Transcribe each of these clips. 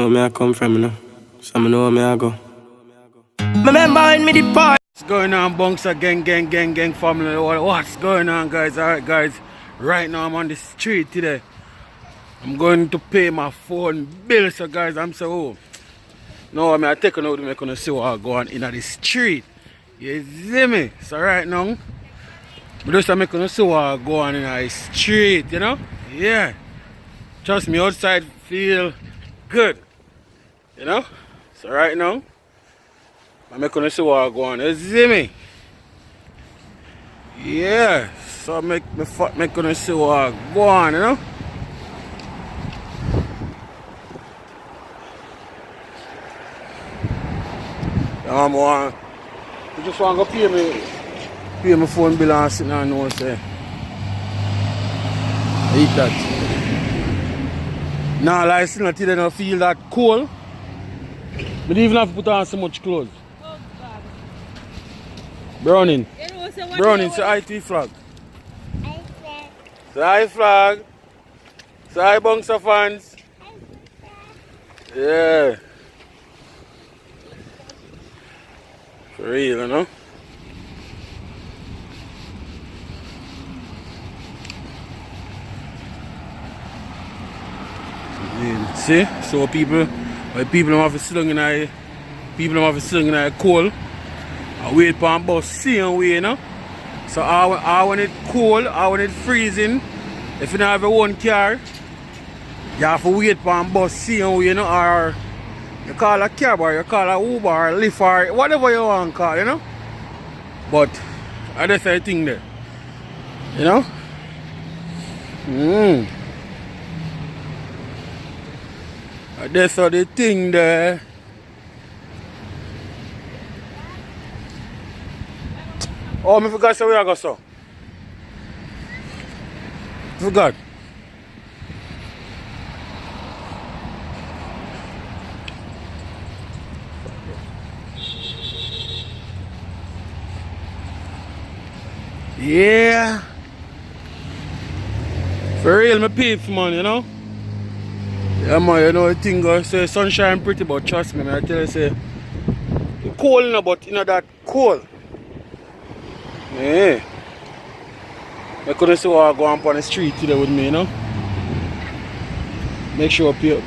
Know where I come from, you know. So I know where I go. Remember when me the part. What's going on, Bongsa gang family? What's going on, guys? Alright, guys. Right now I'm on the street today. I'm going to pay my phone bill, so guys, I'm so home. No, I mean I take a note to make you see what I go on in the street. You see me? So right now, but just to make you see what I go on in the street, you know? Yeah. Trust me, outside feel good. You know? So right now, I'm making you see what I go on. You see me? Yeah. So make you see what I go on, you know? You just want to go pay my phone bill and sit down and know say I eat that. Now like still not today don't feel that cold. But even have to put on so much clothes. Oh God. Browning. You know, so what Browning, you say IT flag. Say hi flag. Say hi Bongsa fans. Yeah. For real, you know? See? So people have to sit down in a cold and wait for a bus same way, you know? So I when it cold, I when it freezing, if you don't have your own car, you have to wait for a bus same way, you know, or you call a cab or you call a Uber or Lyft or whatever you want to call, you know? But that's the thing there. You know? That's the thing there. Oh, I forgot where I go, so. Forgot. Yeah. For real, me peeps, man, you know? Yeah, man, you know the thing goes, say sunshine pretty, but trust me, man, I tell you, say, it's cold, you know, but you know that cold. Yeah. I couldn't see what I go on the street today with me, you know? Make sure I pay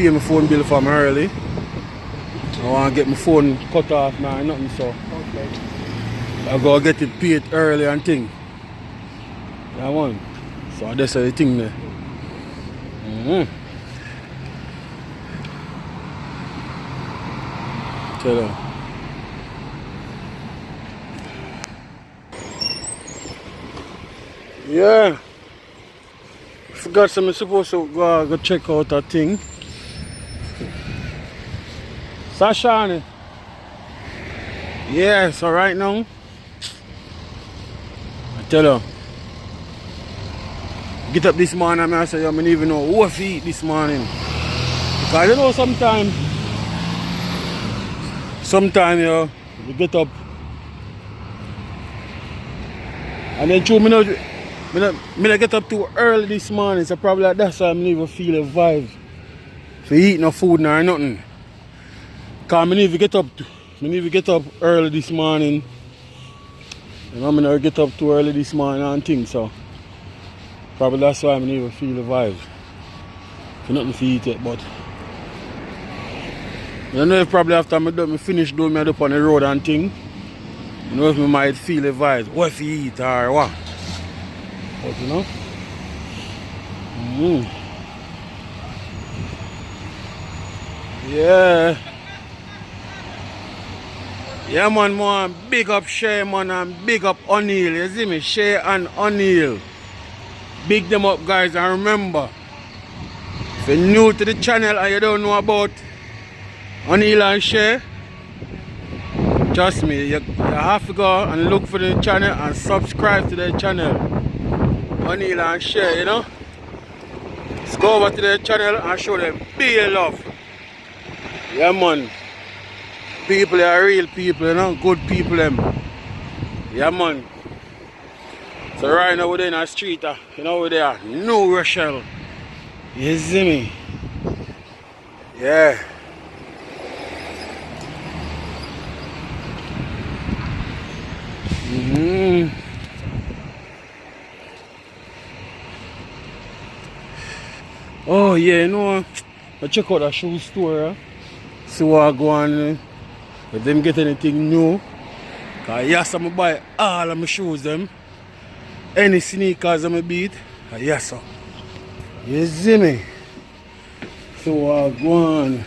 my phone bill for me early. I want to get my phone cut off now, nothing, so. Okay. I go get it paid early and thing. Yeah, man. So that's the thing there. Tell her. Yeah. Forgot something supposed to go check out that thing. Sashani. Yeah, so right now I tell her, get up this morning and I say, I don't even know what to eat this morning. Because you know sometimes you know, you get up and then true, me not get up too early this morning, so probably that's why I don't even feel a vibe for eat no food nor nothing. Because I need to get up early this morning. You know, I never get up too early this morning and things, so probably that's why I don't even feel the vibe. For nothing to eat it, but I don't know if probably after I finish doing me up on the road and thing, you know, if I might feel the vibe, what if you eat or what. But you know. Yeah. Yeah, man, big up Shay, man, and big up O'Neil. You see me? Shay and O'Neil. Big them up, guys, and remember, if you're new to the channel and you don't know about O'Neil and Shay, trust me, you have to go and look for the channel and subscribe to the channel. O'Neil and Shay, you know? Let's go over to the channel and show them big love. Yeah, man. People are real people, you know? Good people, them. Yeah, man. So right now we're in the street, you know, we're there, New Rochelle. You see me? Yeah. Oh yeah, you know, I check out a shoe store. See what I go on. If them get anything new. Cause yes, I'm buy all of my shoes them. Any sneakers I'm beat. Yes sir. You see me? See what I go on.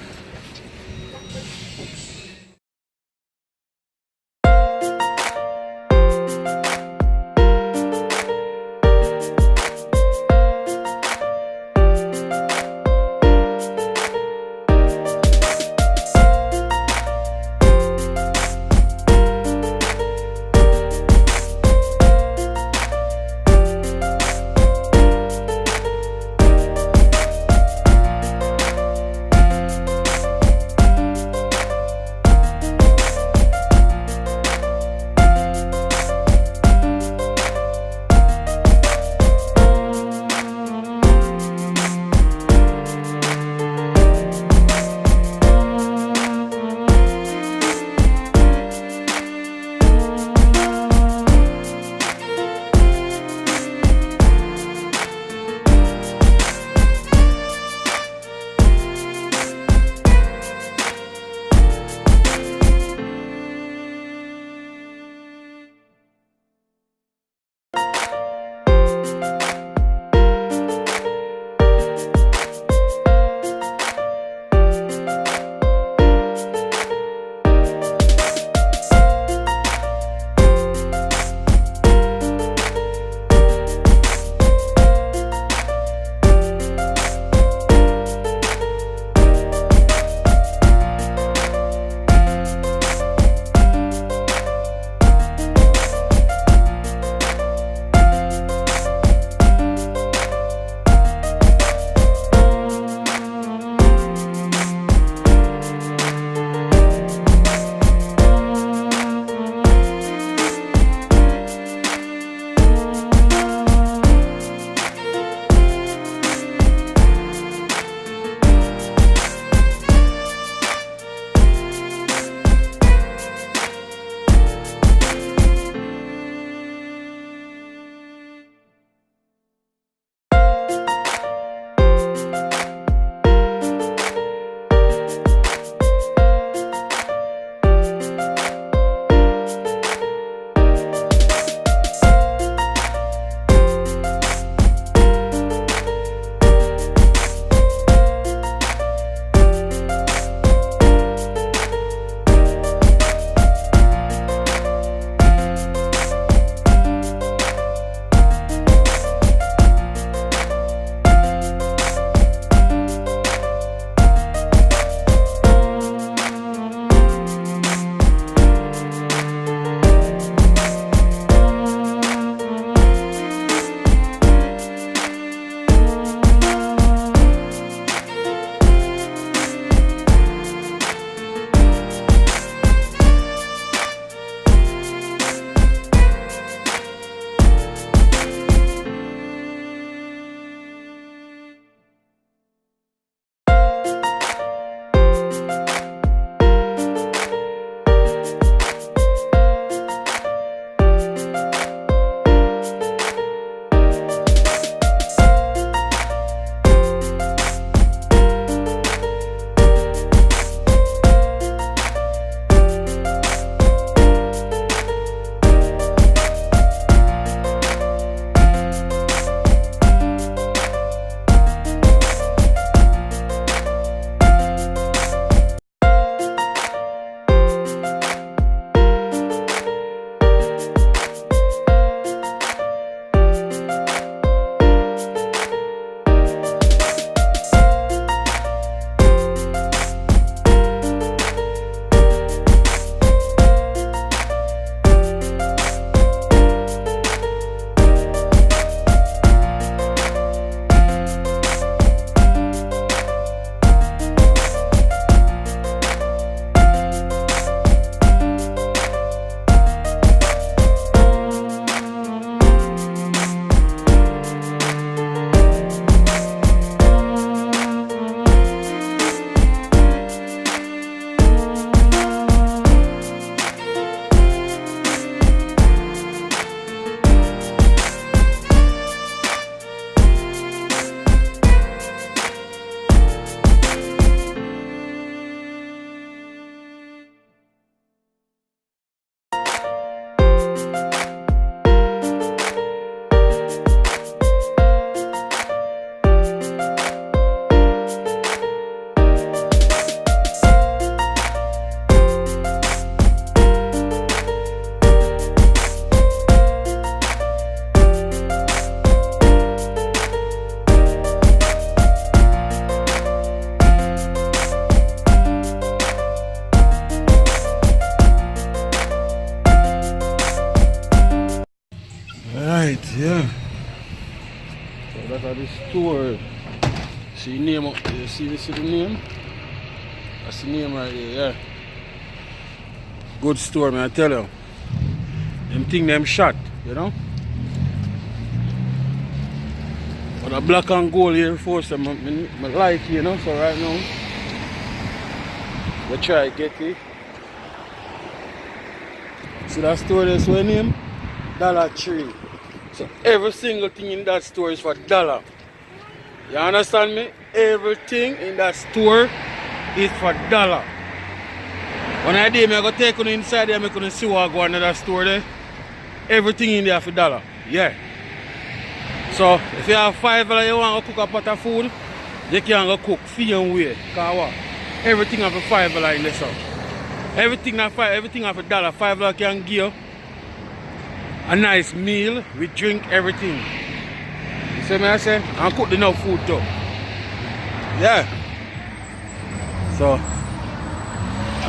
store. See name up there, see the name? That's the name right there, yeah. Good store, man, I tell you. Them thing them shot, you know? But the black and gold here first, I like, you know, so right now, we try to get it. See that store that's what name? Dollar Tree. So every single thing in that store is for $1. You understand me? Everything in that store is for $1. When I did, I go take you inside there, I can see what go on in that store there. Everything in there for $1. Yeah. So if you have $5 you want to cook a pot of food, you can go cook for your way. Because what? Everything have a $5 in this house. Everything have a $1. $5 can give you a nice meal with drink, everything. You see me I say? And cook enough food too. Yeah. So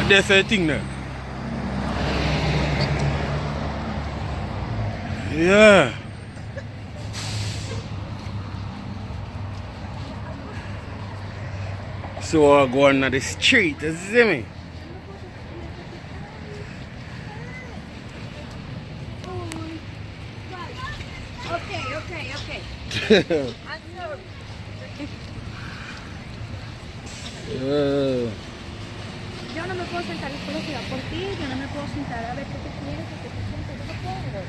that's the thing there. Yeah. So I go on the street, you see me? Okay. Yo no me puedo sentar en curiosidad por ti, yo no me puedo sentar a ver qué tú quieres, qué tú sientes, yo no puedo.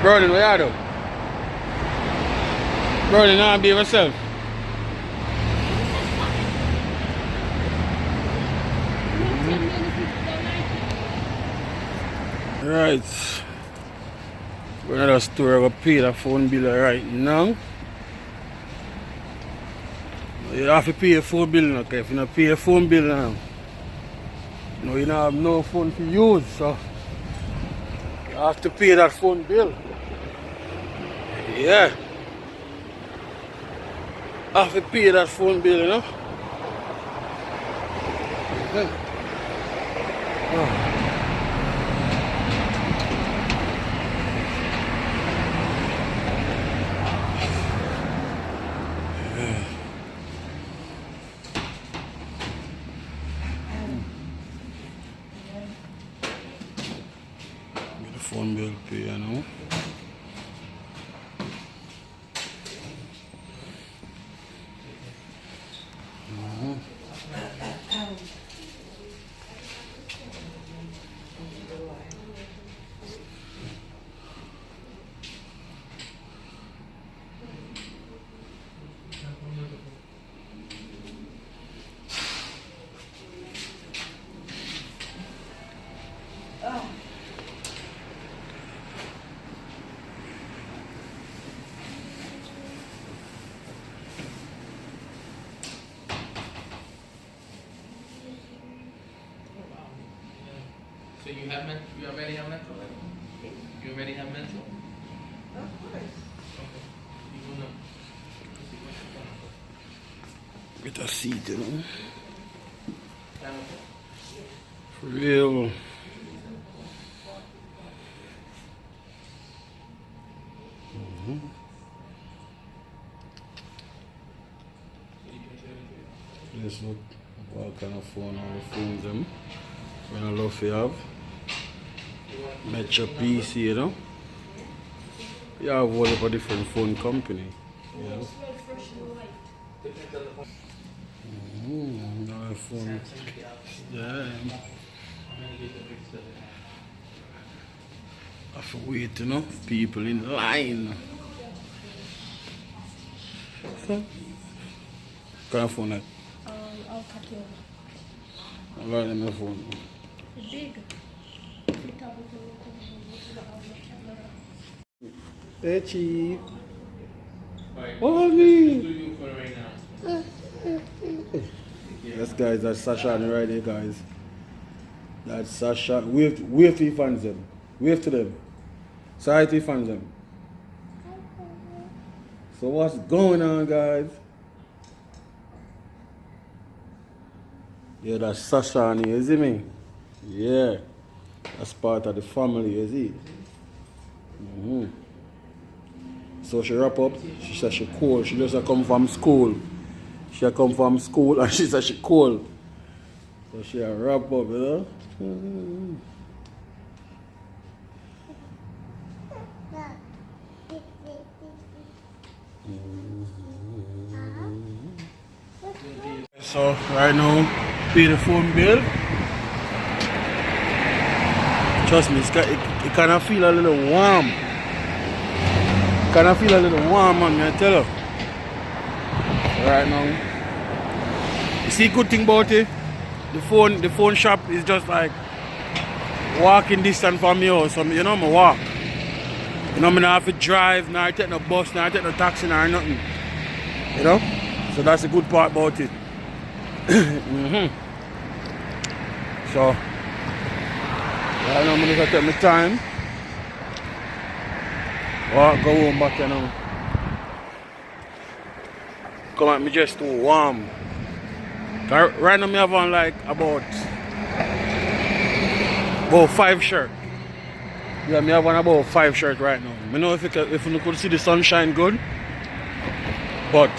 Brody, what you do? Brody, now be yourself. Right. We're at a store, we'll pay the phone bill right now. You have to pay your phone bill now, okay? If you don't pay your phone bill now, you don't have no phone to use, so you have to pay that phone bill. Yeah. I have to pay that phone bill, you know? Yeah. Oh. Get the phone bill pay, you know? So you already have mental? You already have mental? Of course. Okay. You will know. Get a seat, you know? Time For real. Let's look what kind of phone all the phones them. When I love you have. Metro PC, you know. You have a whole lot of different phone company. You know. No phone. Yeah. I have to wait, you know, people in line. So, can I phone it? I'll cut you over. I'll write on my phone. It's big. Hey, Chief. Alright, What let's are do you? you for right now. Yes, guys, that's Sasha and right there, guys. That's Sasha. Wave to your fans, them. Wave to them. Say to your fans, them. So what's going on, guys? Yeah, that's Sasha and you see me? Yeah. That's part of the family, you see? So she wrap up, she said she cold. She just come from school. She come from school and she said she cold. So she wrap up, you know? So right now, pay the phone bill. Trust me, it kind of feel a little warm. Kind of feel a little warm, man, I tell you. Right now. You see, good thing about it, the phone shop is just like walking distance from me house. So, you know, I walk. You know, I don't have to drive, now I take no bus, now I take no taxi, now nothing. You know? So that's the good part about it. So, right now I'm going to take my time. Walk, go home back, you know. Come at me just too warm. Right now I have on like about 5 shirts. Yeah, I have on about 5 shirts right now. I know if you could see the sunshine good, but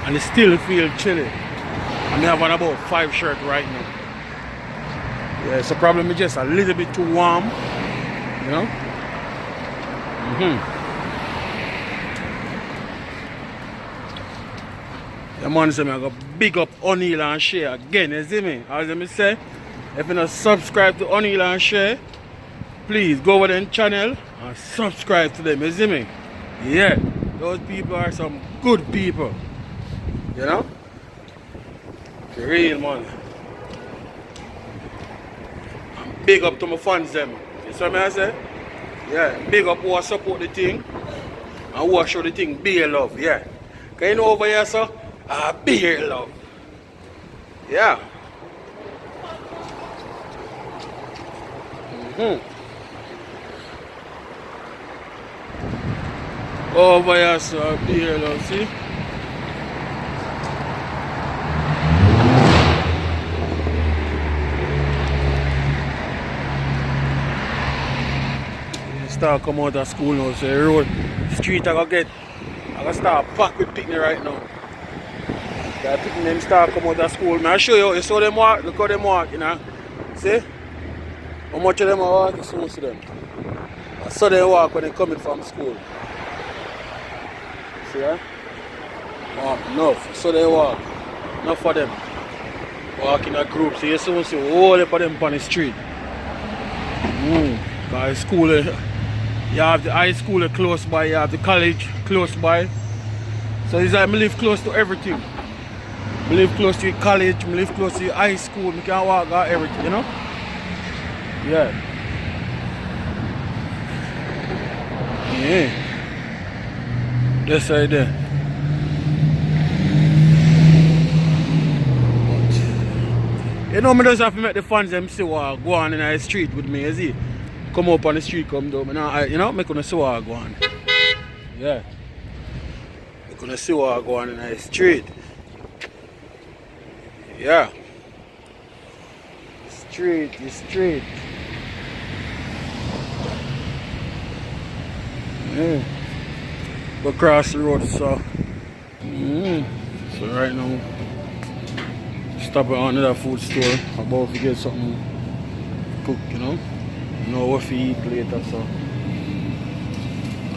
and it still feel chilly. I have on about 5 shirts right now. Yeah, it's a problem. It's just a little bit too warm, you know. The man said I got big up O'Neal and Share again, you see me? As I say, if you not subscribe to O'Neal and Share, please go over the channel and subscribe to them, you see me? Yeah, those people are some good people, you know? The real man. And big up to my fans them. You see what I say? Yeah, big up who support the thing and who show the thing beer love, yeah. Cause you know over here, sir, beer love. Yeah. Over here, sir, beer love, see? Start come out of school now, so the road street I gonna start packed with picnic right now. The picnic them start come out of school. I'll show you saw them walk, look how them walk, you know. See? How much of them are walking, so see them. I saw them walk when they coming from school. See that? Walk enough. So they walk. Enough for them. Walk in a group. So you soon see all of them on the street. By school, you have the high school close by, you have the college close by. So it's like I live close to everything. I live close to your college, I live close to your high school, I can walk out everything, you know? Yeah. Yeah. That's right there. But, you know, I just have to make the fans them see what go on in the street with me, you see? Come up on the street, come down. You know, I'm gonna see what go on. Yeah. I'm gonna see what go on in the street. Yeah. The street. Yeah. Go across the road, so. So right now, stop at another food store. About to get something cooked, you know. Know what to eat later, so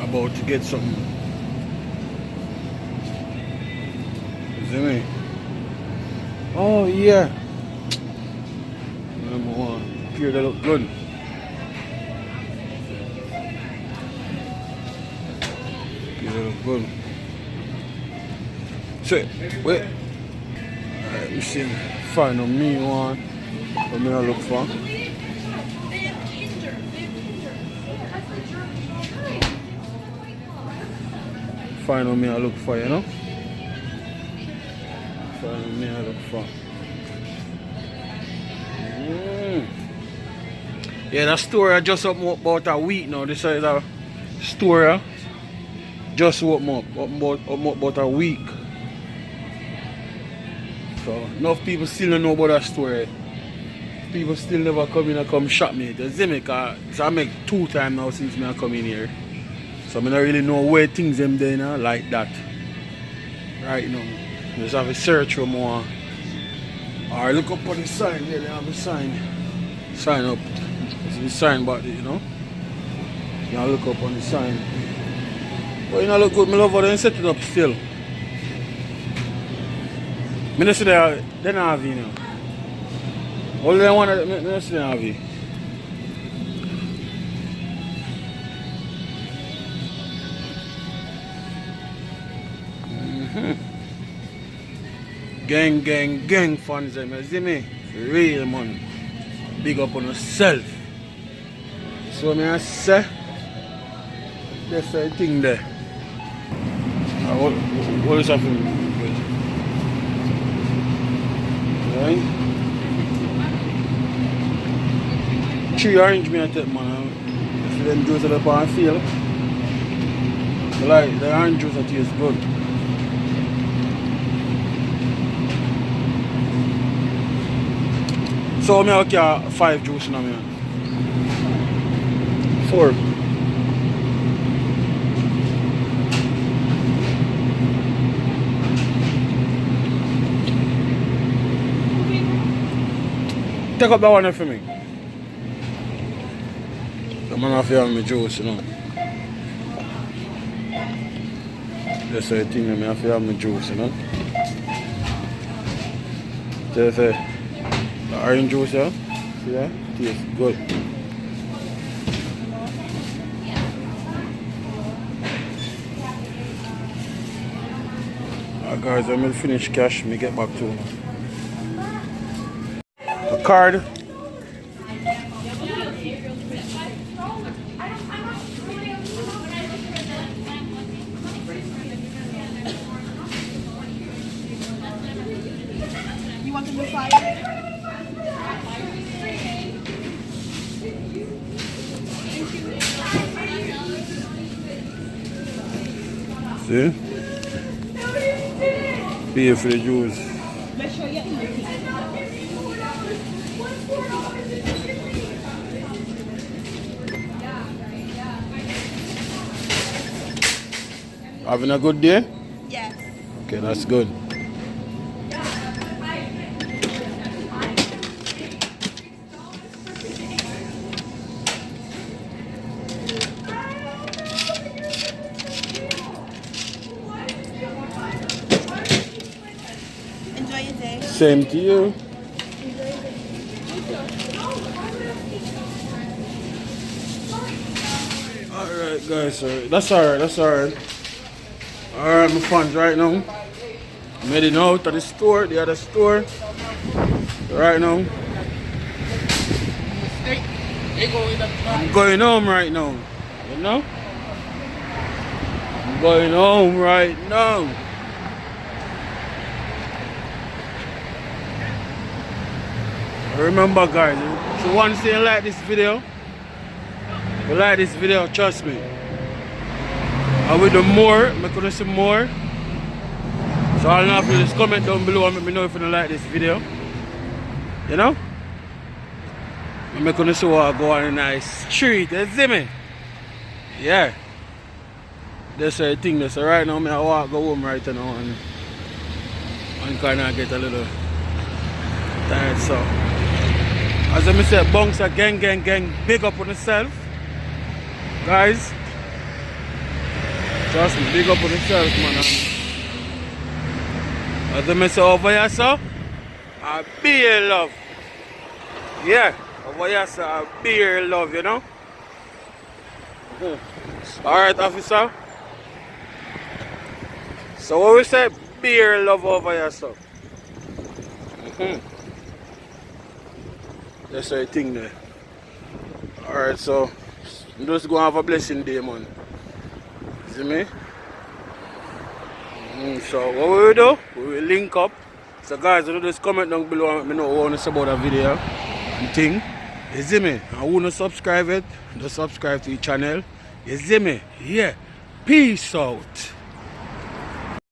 about to get something. You see me? Oh yeah. Here they look good. good. So, wait. Alright, you see, find a me one. What me I look for? Find what me I look for, you know? Find what me I look for. Yeah, that store just opened up about a week now. This is a store just opened up about a week. So enough people still don't know about that store. People still never come in and come shop me. You see me? Cause I make 2 times now since I come in here. So I don't really know where things them there now like that. Right now. Just have a search for more. Or look up on the sign there, they have a sign. Sign up. There's the sign back there, you know. You can look up on the sign. But you know look good, I love how they set it up still. I don't see they don't have it now. All they want, I don't see they have it. Gang fans, them, you see me? Real man. Big up on yourself. So I say, that's the thing there. What is happening? Right? 3 orange me I take, man. If them juice at the bar and feel. But like the orange juice that tastes good. So I have 5 juice now, man. 4. Take up that one for me. The man have to have my juice, you know. That's the thing, I have to have my juice, you know. Just the orange juice, yeah? See that? Tastes good. Alright guys, I'm gonna finish cash, me get back to you. The card. You want the new flyer? See? Pay for the juice. Make sure you Having a good day? Yes. Okay, that's good. Enjoy your day. Same to you. Alright guys, that's alright. Alright my fans, right now I'm heading out to the store, the other store. Right now I'm going home right now. You know? I'm going home right now. Remember guys, so once you like this video, trust me. I will do more, I'm gonna see more. So all you have to do is comment down below and let me know if you don't like this video. You know? I'm gonna see what I go on a nice street, you see me? Yeah. That's the thing, so right now I walk go home right now and kind of get a little tired. So as I said, bunks are gang, big up on yourself. Guys, trust me, big up on yourself, man. As I say over here, sir, I be your love. Yeah, over here, sir, I be your love, you know. Alright, officer. So what we say, beer love over here, so. That's the thing there. Alright, so just go and have a blessing day, man. See me? So what we will do, we will link up. So guys, just comment down below and let me know what you say about the video and thing. You see me? And who not subscribe it, just subscribe to the channel. You see me? Yeah. Peace out.